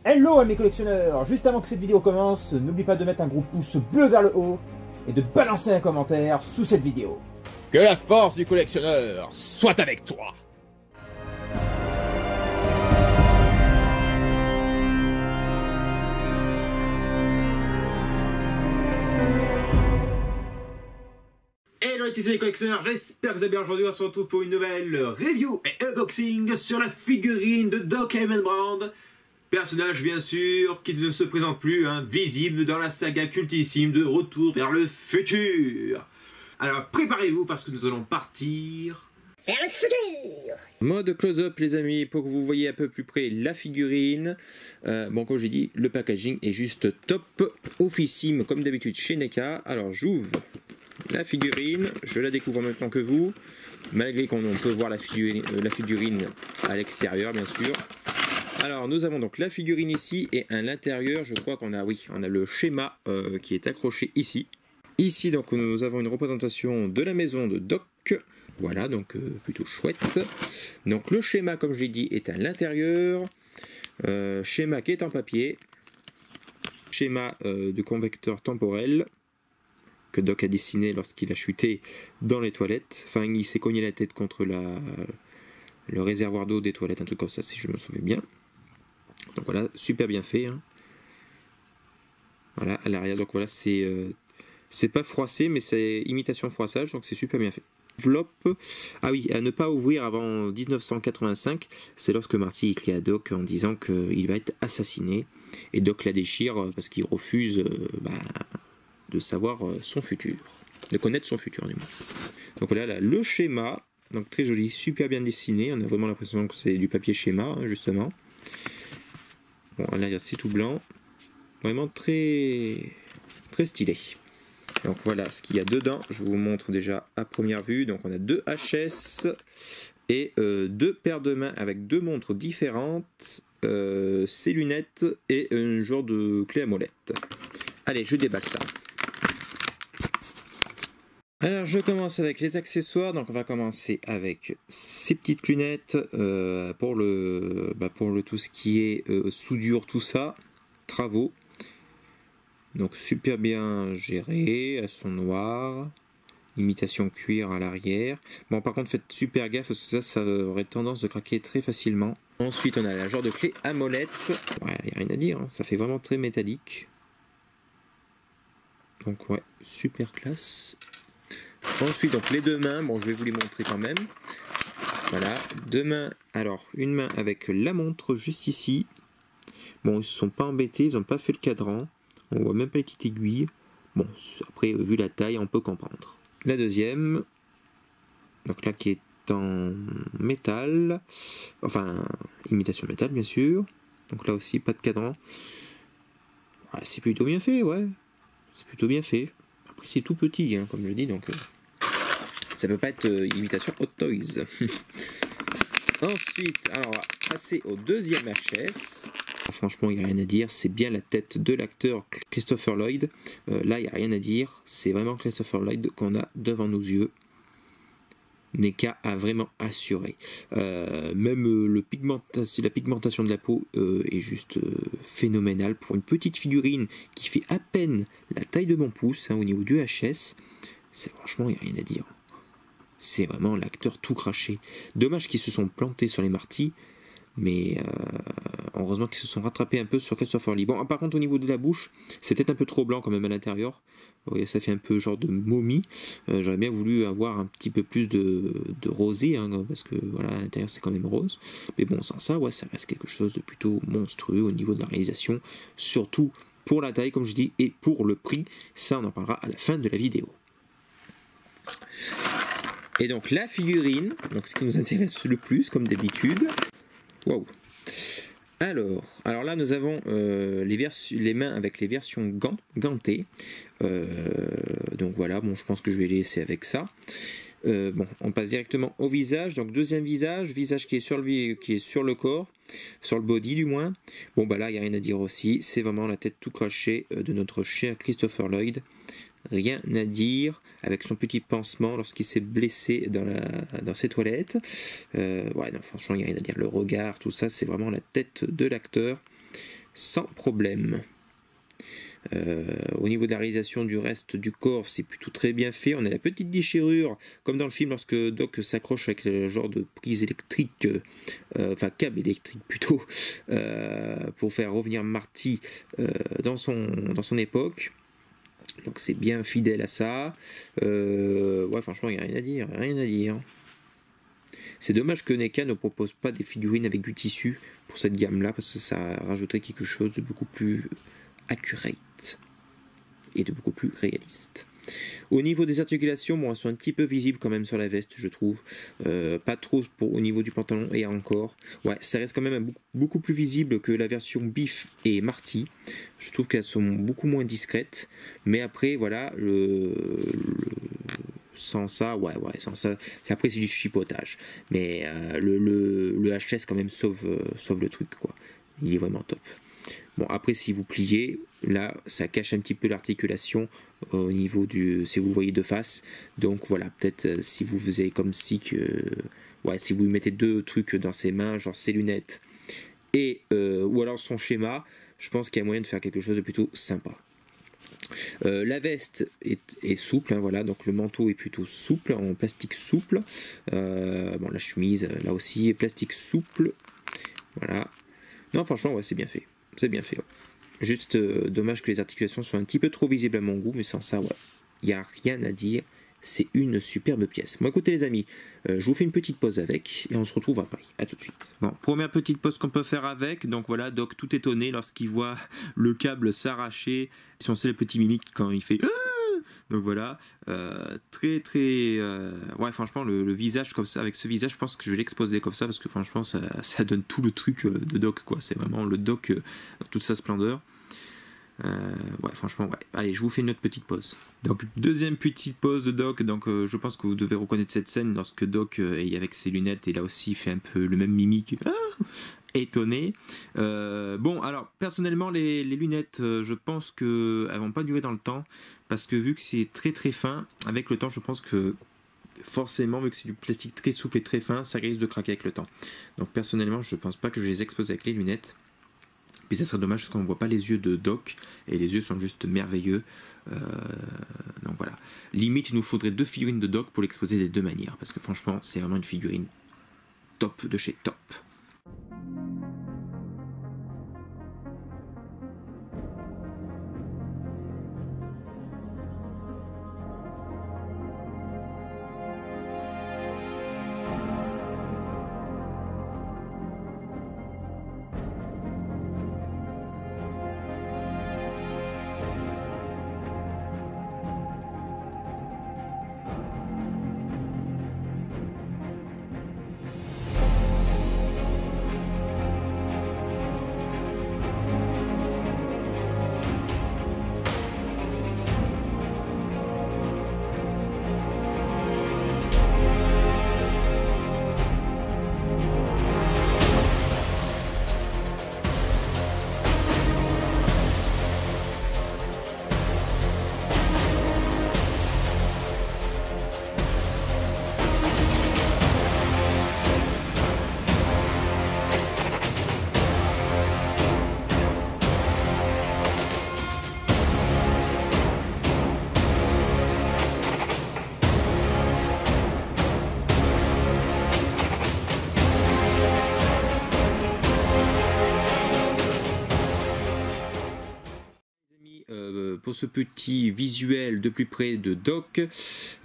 Hello mes collectionneurs. Juste avant que cette vidéo commence, n'oublie pas de mettre un gros pouce bleu vers le haut et de balancer un commentaire sous cette vidéo. Que la force du collectionneur soit avec toi. Hello les collectionneurs, j'espère que vous allez bien. Aujourd'hui on se retrouve pour une nouvelle review et unboxing sur la figurine de Doc Elmenbrand. Personnage bien sûr qui ne se présente plus, visible dans la saga cultissime de Retour vers le futur. Alors préparez-vous parce que nous allons partir vers le futur. Mode close-up les amis, pour que vous voyez un peu plus près la figurine. Bon, comme j'ai dit, le packaging est juste top, officime comme d'habitude chez NECA. Alors j'ouvre la figurine, je la découvre en même temps que vous, malgré qu'on peut voir la figurine à l'extérieur bien sûr. Alors nous avons donc la figurine ici et à l'intérieur je crois qu'on a, on a le schéma qui est accroché ici. Ici donc nous avons une représentation de la maison de Doc, voilà donc plutôt chouette. Donc le schéma comme je l'ai dit est à l'intérieur, schéma qui est en papier, schéma de convecteur temporel que Doc a dessiné lorsqu'il a chuté dans les toilettes, enfin il s'est cogné la tête contre le réservoir d'eau des toilettes, un truc comme ça si je me souviens bien. Donc voilà, super bien fait. Voilà, à l'arrière, donc voilà, c'est pas froissé, mais c'est imitation froissage, donc c'est super bien fait. Enveloppe, ah oui, à ne pas ouvrir avant 1985, c'est lorsque Marty écrit à Doc en disant qu'il va être assassiné, et Doc la déchire parce qu'il refuse de savoir son futur, de connaître son futur du moins. Donc voilà là, le schéma, donc très joli, super bien dessiné, on a vraiment l'impression que c'est du papier schéma, justement. Bon, là, c'est tout blanc. Vraiment très, très stylé. Donc voilà ce qu'il y a dedans. Je vous montre déjà à première vue. Donc on a deux HS et deux paires de mains avec deux montres différentes, ses lunettes et un genre de clé à molette. Allez, je déballe ça. Alors je commence avec les accessoires, donc on va commencer avec ces petites lunettes pour le tout ce qui est soudure, tout ça, travaux. Donc super bien géré, elles sont noires, imitation cuir à l'arrière. Bon par contre faites super gaffe parce que ça aurait tendance de craquer très facilement. Ensuite on a la genre de clé à molette, ouais, y a rien à dire, ça fait vraiment très métallique. Donc ouais, super classe. Ensuite, donc les deux mains, bon je vais vous les montrer quand même. Voilà, deux mains, alors une main avec la montre juste ici. Bon, ils ne se sont pas embêtés, ils n'ont pas fait le cadran. On voit même pas les petites aiguilles. Bon, après, vu la taille, on peut comprendre. La deuxième, donc là qui est en métal, enfin, imitation métal bien sûr. Donc là aussi, pas de cadran. Ouais, c'est plutôt bien fait, ouais. C'est plutôt bien fait. Après, c'est tout petit, comme je dis, donc ça peut pas être imitation Hot Toys. Ensuite, alors on va passer au deuxième HS. Franchement, il n'y a rien à dire. C'est bien la tête de l'acteur Christopher Lloyd. Là, il n'y a rien à dire. C'est vraiment Christopher Lloyd qu'on a devant nos yeux. NECA a vraiment assuré. Même la pigmentation de la peau est juste phénoménale. Pour une petite figurine qui fait à peine la taille de mon pouce au niveau du HS, franchement, il n'y a rien à dire. C'est vraiment l'acteur tout craché. Dommage qu'ils se sont plantés sur les Marty, mais heureusement qu'ils se sont rattrapés un peu sur Christopher Lee. Bon, par contre, au niveau de la bouche, c'est peut-être un peu trop blanc quand même à l'intérieur. Ça fait un peu genre de momie. J'aurais bien voulu avoir un petit peu plus de rosé, parce que voilà, à l'intérieur c'est quand même rose. Mais bon, sans ça, ouais, ça reste quelque chose de plutôt monstrueux au niveau de la réalisation. Surtout pour la taille, comme je dis, et pour le prix. Ça, on en parlera à la fin de la vidéo. Et donc la figurine, donc ce qui nous intéresse le plus, comme d'habitude. Waouh! Alors là nous avons les mains avec les versions gantées. Donc voilà, bon je pense que je vais les laisser avec ça. Bon, on passe directement au visage. Donc deuxième visage qui est sur le corps, sur le body du moins. Bon bah là il n'y a rien à dire aussi. C'est vraiment la tête tout crachée de notre cher Christopher Lloyd. Rien à dire, avec son petit pansement lorsqu'il s'est blessé dans ses toilettes. Ouais, non, franchement, il n'y a rien à dire. Le regard, tout ça, c'est vraiment la tête de l'acteur. sans problème. Au niveau de la réalisation du reste du corps, c'est plutôt très bien fait. On a la petite déchirure, comme dans le film, lorsque Doc s'accroche avec le genre de prise électrique, enfin câble électrique plutôt, pour faire revenir Marty dans son époque. Donc c'est bien fidèle à ça. Ouais, franchement, il n'y a rien à dire, rien à dire. C'est dommage que NECA ne propose pas des figurines avec du tissu pour cette gamme-là, parce que ça rajouterait quelque chose de beaucoup plus accurate et de beaucoup plus réaliste. Au niveau des articulations, bon, elles sont un petit peu visibles quand même sur la veste, je trouve. Pas trop au niveau du pantalon et encore. Ouais, ça reste quand même beaucoup plus visible que la version Biff et Marty. Je trouve qu'elles sont beaucoup moins discrètes. Mais après, voilà, sans ça, ouais, sans ça, après c'est du chipotage. Mais le HS quand même sauve le truc, quoi. Il est vraiment top. Bon, après, si vous pliez, là, ça cache un petit peu l'articulation au niveau si vous le voyez de face. Donc voilà, peut-être si vous faisiez comme si ouais, si vous lui mettez deux trucs dans ses mains, genre ses lunettes, et ou alors son schéma, je pense qu'il y a moyen de faire quelque chose de plutôt sympa. La veste est souple, hein, voilà, donc le manteau est plutôt souple, en plastique souple. Bon, la chemise, là aussi, est plastique souple. Voilà. Non, franchement, ouais, c'est bien fait. C'est bien fait. Ouais. Juste dommage que les articulations soient un petit peu trop visibles à mon goût, mais sans ça, ouais, il n'y a rien à dire. C'est une superbe pièce. Bon, écoutez les amis, je vous fais une petite pause avec et on se retrouve après. A tout de suite. Bon, première petite pause qu'on peut faire avec. Donc voilà, Doc tout étonné lorsqu'il voit le câble s'arracher. Si on sait le petit mimique quand il fait... Donc voilà, très ouais, franchement le visage comme ça, avec ce visage, je pense que je vais l'exposer comme ça parce que franchement ça donne tout le truc de Doc, quoi. C'est vraiment le Doc dans toute sa splendeur. Ouais, franchement, ouais. Allez, je vous fais une autre petite pause. Donc, deuxième petite pause de Doc. Donc, je pense que vous devez reconnaître cette scène lorsque Doc est avec ses lunettes et là aussi il fait un peu le même mimique. Étonné. Bon, alors, personnellement, les lunettes, je pense qu'elles vont pas durer dans le temps parce que vu que c'est très fin, avec le temps, je pense que forcément, vu que c'est du plastique très souple et très fin, ça risque de craquer avec le temps. Donc, personnellement, je pense pas que je vais les expose avec les lunettes. Puis ça serait dommage parce qu'on ne voit pas les yeux de Doc et les yeux sont juste merveilleux. Donc voilà. Limite, il nous faudrait 2 figurines de Doc pour l'exposer des deux manières parce que franchement, c'est vraiment une figurine top de chez top. Pour ce petit visuel de plus près de Doc,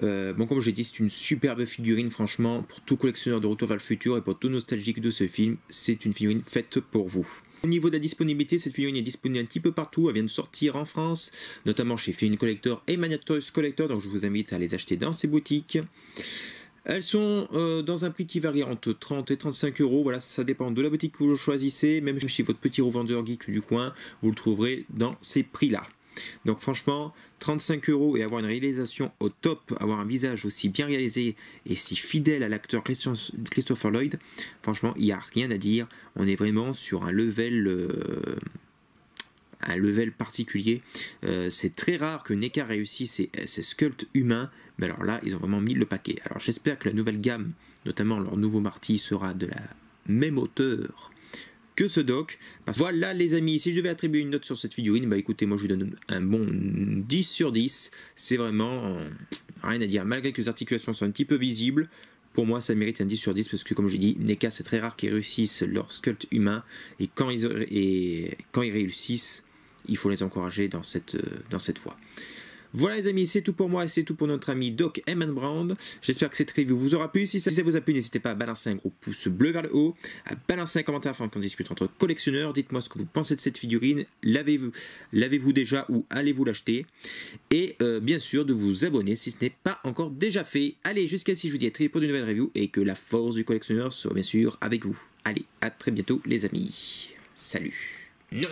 bon, comme j'ai dit, c'est une superbe figurine, franchement, pour tout collectionneur de Retour vers le futur et pour tout nostalgique de ce film, c'est une figurine faite pour vous. Au niveau de la disponibilité, cette figurine est disponible un petit peu partout, elle vient de sortir en France, notamment chez Figurine Collector et Mania Toys Collector, donc je vous invite à les acheter dans ces boutiques. Elles sont dans un prix qui varie entre 30 et 35 euros, voilà, ça dépend de la boutique que vous choisissez, même chez votre petit revendeur geek du coin, vous le trouverez dans ces prix-là. Donc franchement, 35 euros et avoir une réalisation au top, avoir un visage aussi bien réalisé et si fidèle à l'acteur Christopher Lloyd, franchement, il n'y a rien à dire. On est vraiment sur un level particulier. C'est très rare que NECA réussisse ces sculptes humains, mais alors là, ils ont vraiment mis le paquet. Alors j'espère que la nouvelle gamme, notamment leur nouveau Marty, sera de la même hauteur que ce doc. Voilà les amis, si je devais attribuer une note sur cette figurine, bah écoutez, moi je lui donne un bon 10 sur 10. C'est vraiment rien à dire, malgré que les articulations sont un petit peu visibles. Pour moi, ça mérite un 10 sur 10 parce que, comme je dis, NECA, c'est très rare qu'ils réussissent leur sculpt humain. Et quand ils réussissent, il faut les encourager dans cette voie. Voilà les amis, c'est tout pour moi et c'est tout pour notre ami Doc Brand. J'espère que cette review vous aura plu. Si ça vous a plu, n'hésitez pas à balancer un gros pouce bleu vers le haut, à balancer un commentaire afin qu'on discute entre collectionneurs. Dites-moi ce que vous pensez de cette figurine. L'avez-vous déjà ou allez-vous l'acheter? Et bien sûr de vous abonner si ce n'est pas encore déjà fait. Allez, jusqu'à ici, je vous dis à très vite pour de nouvelles reviews et que la force du collectionneur soit bien sûr avec vous. Allez, à très bientôt les amis. Salut. Non,